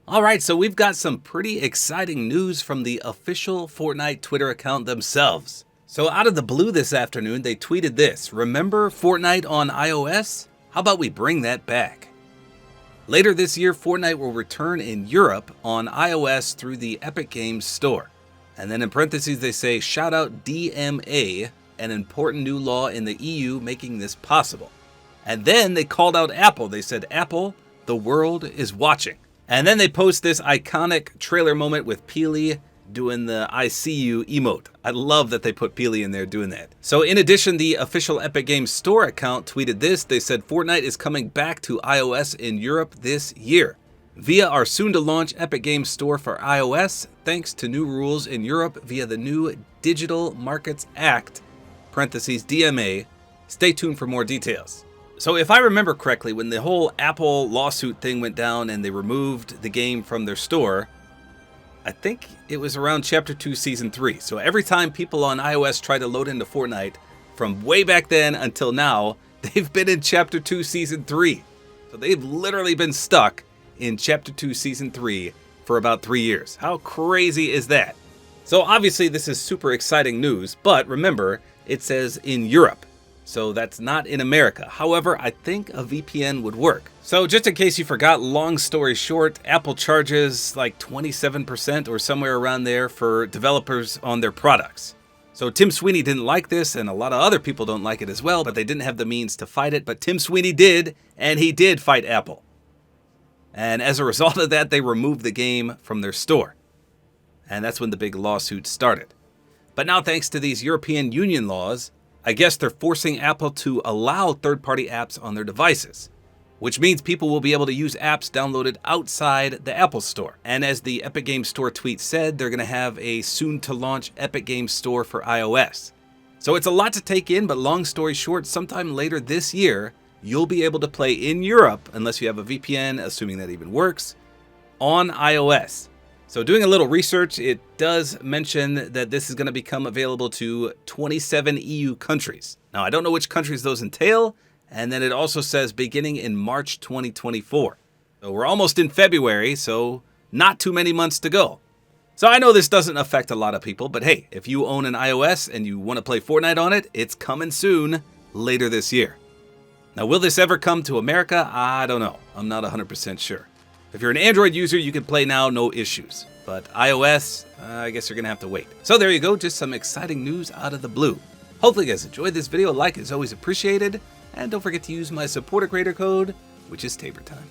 Alright, so we've got some pretty exciting news from the official Fortnite Twitter account themselves. So out of the blue this afternoon, they tweeted this: remember Fortnite on iOS? How about we bring that back? Later this year, Fortnite will return in Europe on iOS through the Epic Games Store. And then in parentheses they say, shout out DMA, an important new law in the EU making this possible. And then they called out Apple. They said, Apple, the world is watching. And then they post this iconic trailer moment with Peely doing the I see you emote. I love that they put Peely in there doing that. So in addition, the official Epic Games Store account tweeted this. They said Fortnite is coming back to iOS in Europe this year via our soon to launch Epic Games Store for iOS, thanks to new rules in Europe via the new Digital Markets Act, parentheses DMA. Stay tuned for more details. So if I remember correctly, when the whole Apple lawsuit thing went down and they removed the game from their store, I think it was around Chapter 2, Season 3. So every time people on iOS try to load into Fortnite, from way back then until now, they've been in Chapter 2, Season 3. So they've literally been stuck in Chapter 2, Season 3 for about 3 years. How crazy is that? So obviously this is super exciting news, but remember, it says in Europe. So that's not in America. However, I think a VPN would work. So just in case you forgot, long story short, Apple charges like 27% or somewhere around there for developers on their products. So Tim Sweeney didn't like this, and a lot of other people don't like it as well, but they didn't have the means to fight it. But Tim Sweeney did, and he did fight Apple. And as a result of that, they removed the game from their store. And that's when the big lawsuit started. But now, thanks to these European Union laws, I guess they're forcing Apple to allow third-party apps on their devices, which means people will be able to use apps downloaded outside the Apple Store. And as the Epic Games Store tweet said, they're going to have a soon-to-launch Epic Games Store for iOS. So it's a lot to take in, but long story short, sometime later this year, you'll be able to play in Europe, unless you have a VPN, assuming that even works, on iOS. So doing a little research, it does mention that this is going to become available to 27 EU countries. Now, I don't know which countries those entail, and then it also says beginning in March 2024. So we're almost in February, so not too many months to go. So I know this doesn't affect a lot of people, but hey, if you own an iOS and you want to play Fortnite on it, it's coming soon, later this year. Now, will this ever come to America? I don't know. I'm not 100% sure. If you're an Android user, you can play now, no issues. But iOS, I guess you're going to have to wait. So there you go, just some exciting news out of the blue. Hopefully you guys enjoyed this video. A like is always appreciated. And don't forget to use my Support-A-Creator Code, which is tabortime.